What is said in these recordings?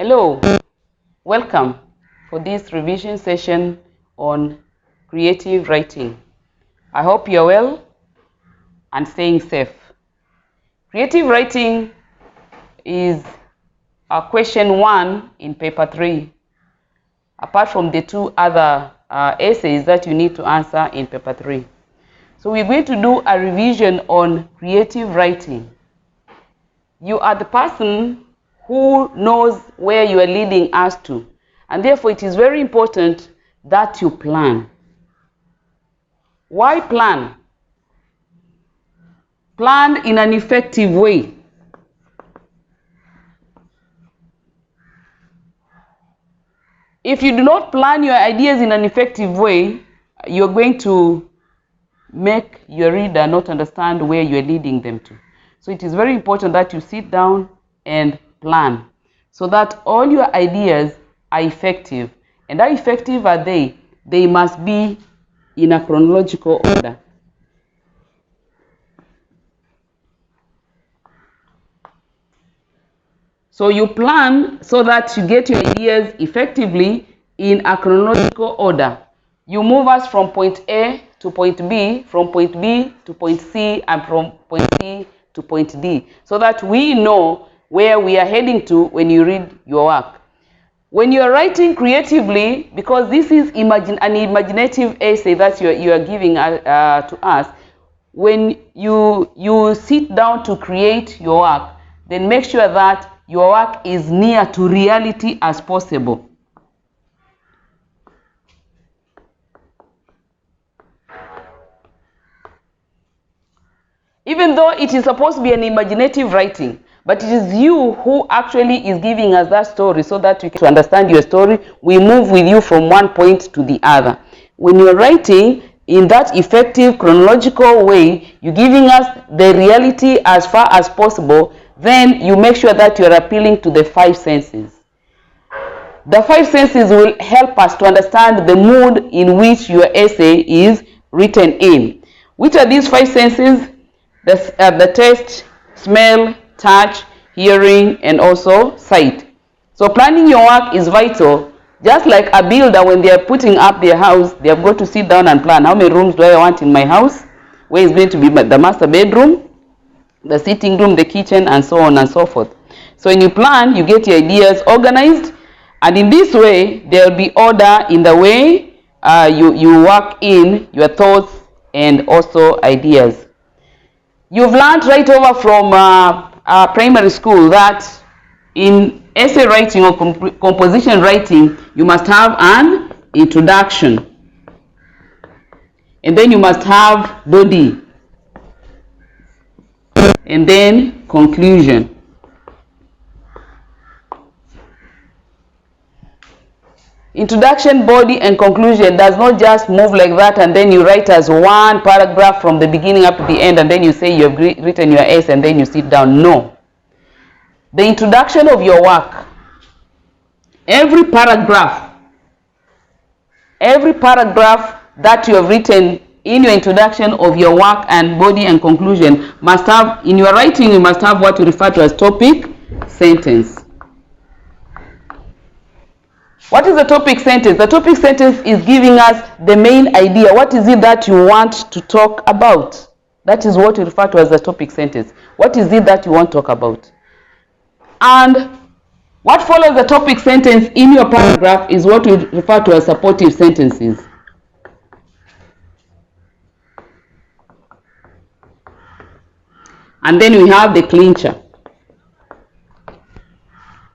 Hello, welcome for this revision session on creative writing. I hope you're well and staying safe. Creative writing is question 1 in paper 3, apart from the 2 other essays that you need to answer in paper 3. So we're going to do a revision on creative writing. You are the person who knows where you are leading us to, and therefore it is very important that you plan. Why plan? Plan in an effective way. If you do not plan your ideas in an effective way, you're going to make your reader not understand where you're leading them to. So it is very important that you sit down and plan so that all your ideas are effective. And how effective are they? They must be in a chronological order. So you plan so that you get your ideas effectively in a chronological order. You move us from point A to point B, from point B to point C, and from point C to point D, so that we know where we are heading to when you read your work. When you are writing creatively, because this is an imaginative essay that you are giving to us, when you sit down to create your work, then make sure that your work is near to reality as possible. Even though it is supposed to be an imaginative writing, but it is you who actually is giving us that story so that we can understand your story. We move with you from one point to the other. When you're writing in that effective chronological way, you're giving us the reality as far as possible, then you make sure that you're appealing to the 5 senses. The 5 senses will help us to understand the mood in which your essay is written in. Which are these 5 senses? The taste, smell, touch, hearing, and also sight. So planning your work is vital. Just like a builder, when they are putting up their house, they have got to sit down and plan. How many rooms do I want in my house? Where is going to be the master bedroom, the sitting room, the kitchen, and so on and so forth. So when you plan, you get your ideas organized, and in this way, there will be order in the way you work in your thoughts and also ideas. You've learned right over from primary school that in essay writing or composition writing, you must have an introduction, and then you must have body, and then conclusion. Introduction, body, and conclusion does not just move like that and then you write as one paragraph from the beginning up to the end and then you say you have written your essay and then you sit down. No. The introduction of your work, every paragraph that you have written in your introduction of your work and body and conclusion must have, in your writing, you must have what we refer to as topic sentence. What is the topic sentence? The topic sentence is giving us the main idea. What is it that you want to talk about? That is what we refer to as the topic sentence. What is it that you want to talk about? And what follows the topic sentence in your paragraph is what we refer to as supportive sentences. And then we have the clincher.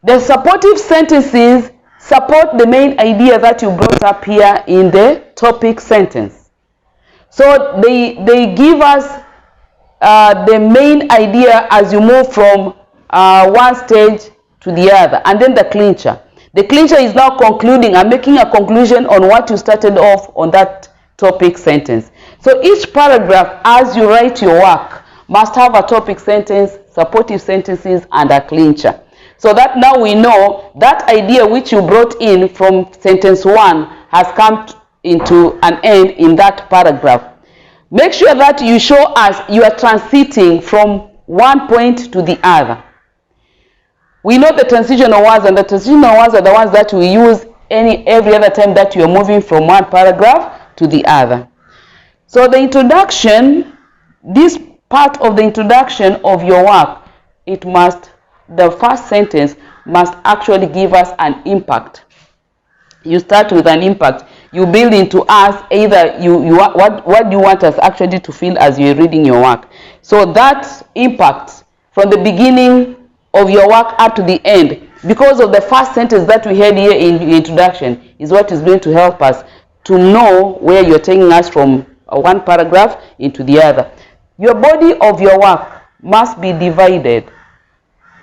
The supportive sentences support the main idea that you brought up here in the topic sentence. So they give us the main idea as you move from one stage to the other. And then the clincher. The clincher is now concluding and making a conclusion on what you started off on that topic sentence. So each paragraph, as you write your work, must have a topic sentence, supportive sentences, and a clincher. So that now we know that idea which you brought in from sentence 1 has come into an end in that paragraph. Make sure that you show us you are transiting from one point to the other. We know the transitional words, and the transitional words are the ones that we use every other time that you are moving from one paragraph to the other. So the introduction, this part of the introduction of your work, the first sentence must actually give us an impact. You start with an impact. You build into us either what you want us actually to feel as you're reading your work. So that impact from the beginning of your work up to the end, because of the first sentence that we had here in the introduction, is what is going to help us to know where you're taking us from one paragraph into the other. Your body of your work must be divided.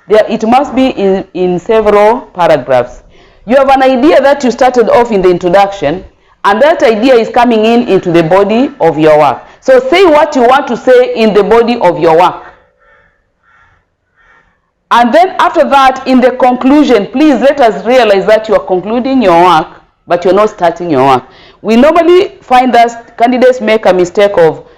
It must be in several paragraphs. You have an idea that you started off in the introduction, and that idea is coming into the body of your work. So say what you want to say in the body of your work. And then after that, in the conclusion, please let us realize that you are concluding your work, but you're not starting your work. We normally find that candidates make a mistake of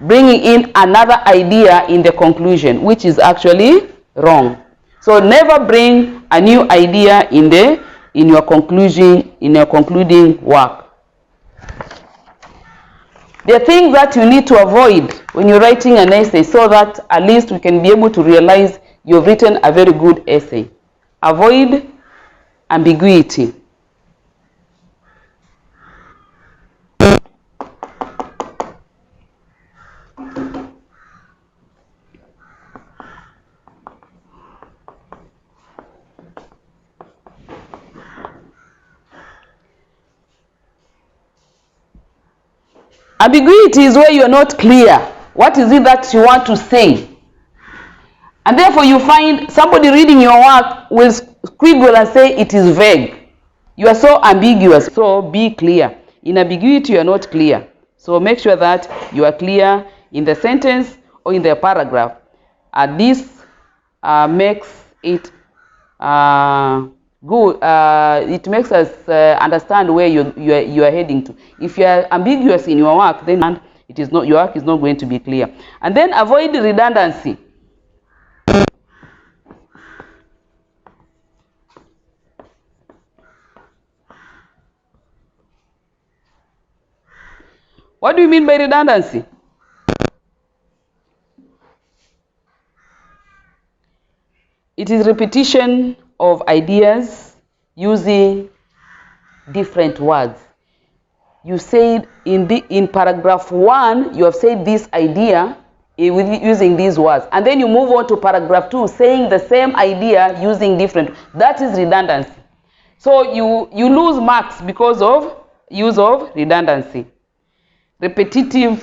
bringing in another idea in the conclusion, which is actually wrong. So never bring a new idea in your concluding work. There are things that you need to avoid when you're writing an essay, so that at least we can be able to realize you've written a very good essay. Avoid ambiguity. Ambiguity is where you're not clear. What is it that you want to say? And therefore you find somebody reading your work will squiggle and say it is vague. You are so ambiguous. So be clear. In ambiguity, you are not clear. So make sure that you are clear in the sentence or in the paragraph. And this makes it good. It makes us understand where you are heading to. If you are ambiguous in your work, then your work is not going to be clear. And then avoid redundancy. What do you mean by redundancy? It is repetition of ideas using different words. You said in paragraph 1, you have said this idea using these words, and then you move on to paragraph 2 saying the same idea using different. That is redundancy. So you lose marks because of use of redundancy. Repetition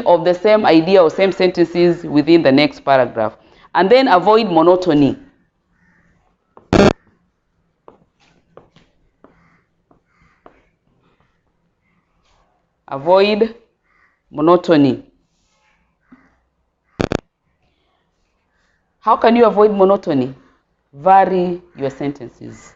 of the same idea or same sentences within the next paragraph. And then avoid monotony. Avoid monotony. How can you avoid monotony? Vary your sentences.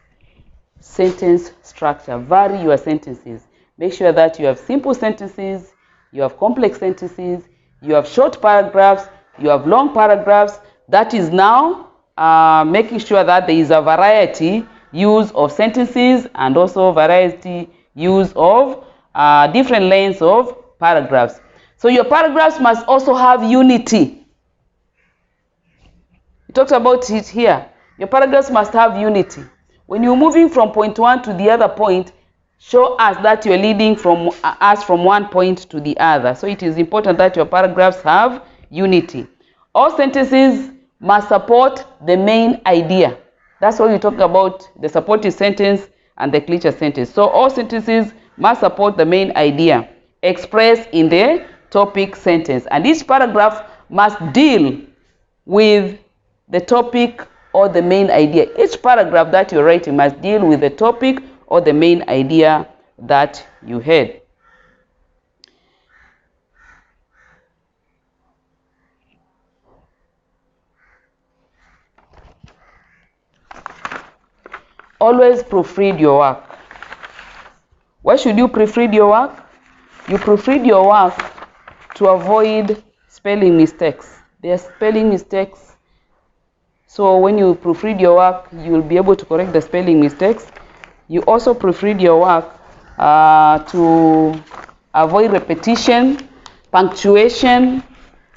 Sentence structure. Vary your sentences. Make sure that you have simple sentences, you have complex sentences, you have short paragraphs, you have long paragraphs. That is now making sure that there is a variety use of sentences and also variety use of different lengths of paragraphs. So your paragraphs must also have unity. We talked about it here. Your paragraphs must have unity. When you're moving from point 1 to the other point, show us that you're leading from one point to the other. So it is important that your paragraphs have unity. All sentences must support the main idea. That's why we talk about the supportive sentence and the clincher sentence. So all sentences must support the main idea expressed in the topic sentence. And each paragraph must deal with the topic or the main idea. Each paragraph that you're writing must deal with the topic or the main idea that you had. Always proofread your work. Why should you proofread your work? You proofread your work to avoid spelling mistakes. There are spelling mistakes So when you proofread your work, you will be able to correct the spelling mistakes. You also proofread your work to avoid repetition, punctuation,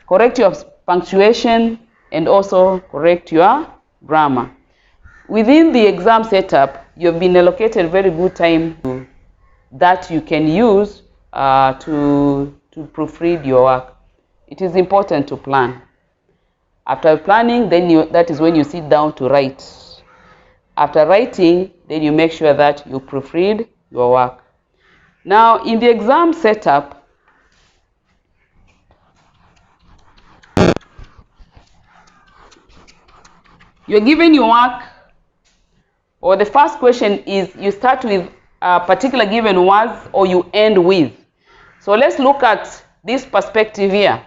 correct your punctuation, and also correct your grammar. Within the exam setup, you have been allocated very good time that you can use to proofread your work. It is important to plan. After planning, then that is when you sit down to write. After writing, then you make sure that you proofread your work. Now, in the exam setup, you're given your work, or the first question is you start with a particular given words or you end with. So let's look at this perspective here.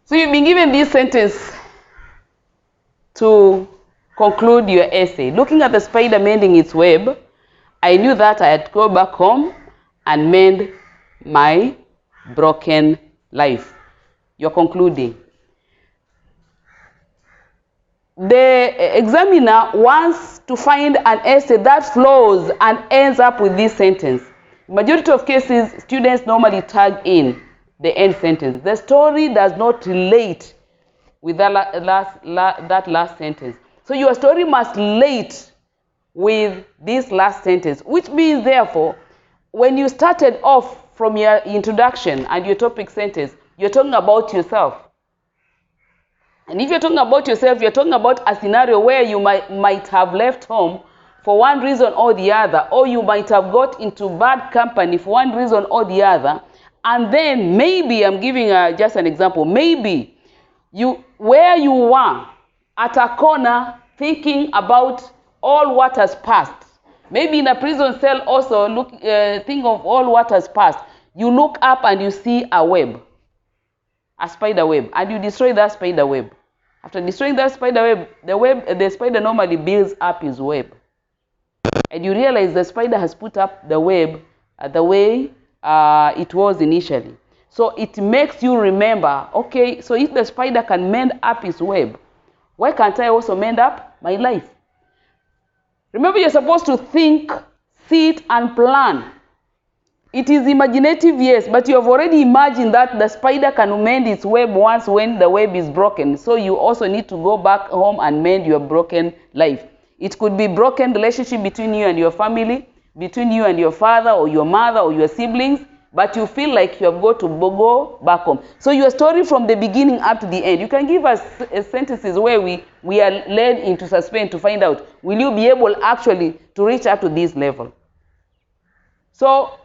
So you've been given this sentence to conclude your essay. Looking at the spider mending its web, I knew that I had to go back home and mend my broken life. You're concluding. The examiner wants to find an essay that flows and ends up with this sentence. Majority of cases, students normally tag in the end sentence. The story does not relate with that last sentence. So your story must relate with this last sentence, which means therefore, when you started off from your introduction and your topic sentence, you're talking about yourself. And if you're talking about yourself, you're talking about a scenario where you might have left home for one reason or the other, or you might have got into bad company for one reason or the other. And then maybe, I'm giving just an example, maybe where you were at a corner thinking about all what has passed. Maybe in a prison cell also, think of all what has passed. You look up and you see a web, a spider web, and you destroy that spider web. After destroying that spider web, the spider normally builds up his web. And you realize the spider has put up the web the way it was initially. So it makes you remember, okay, so if the spider can mend up his web, why can't I also mend up my life? Remember, you're supposed to think, sit, and plan. It is imaginative, yes, but you have already imagined that the spider can mend its web once when the web is broken. So you also need to go back home and mend your broken life. It could be broken relationship between you and your family, between you and your father or your mother or your siblings, but you feel like you have got to go back home. So your story from the beginning up to the end, you can give us sentences where we are led into suspense to find out, will you be able actually to reach up to this level? So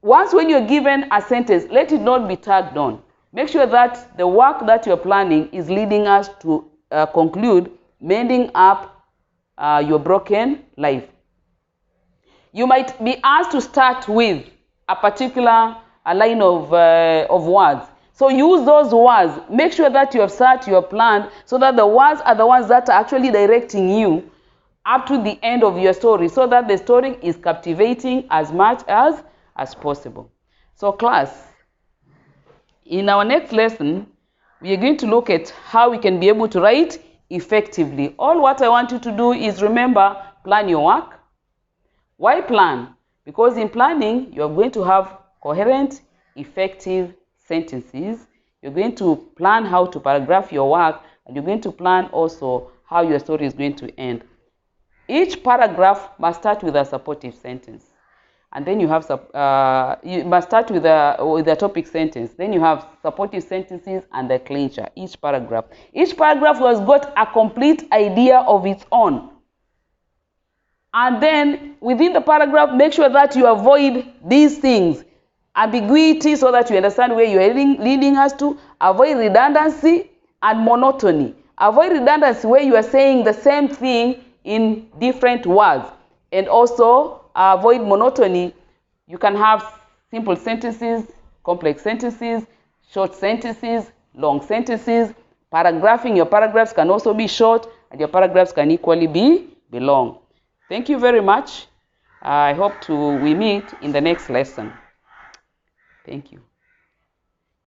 once when you're given a sentence, let it not be tagged on. Make sure that the work that you're planning is leading us to conclude mending up your broken life. You might be asked to start with a particular line of words. So use those words. Make sure that you have set your plan so that the words are the ones that are actually directing you up to the end of your story, so that the story is captivating as much as possible. So class, in our next lesson, we are going to look at how we can be able to write effectively. All what I want you to do is remember, plan your work. Why plan? Because in planning, you're going to have coherent, effective sentences. You're going to plan how to paragraph your work, and you're going to plan also how your story is going to end. Each paragraph must start with a supportive sentence. and then you have you must start with the topic sentence. Then you have supportive sentences and the clincher. Each paragraph has got a complete idea of its own. And then within the paragraph, make sure that you avoid these things. Ambiguity, so that you understand where you are leading us to. Avoid redundancy and monotony. Avoid redundancy where you are saying the same thing in different words. And also avoid monotony. You can have simple sentences, complex sentences, short sentences, long sentences. Paragraphing, your paragraphs can also be short, and your paragraphs can equally be long. Thank you very much. I hope we meet in the next lesson. Thank you.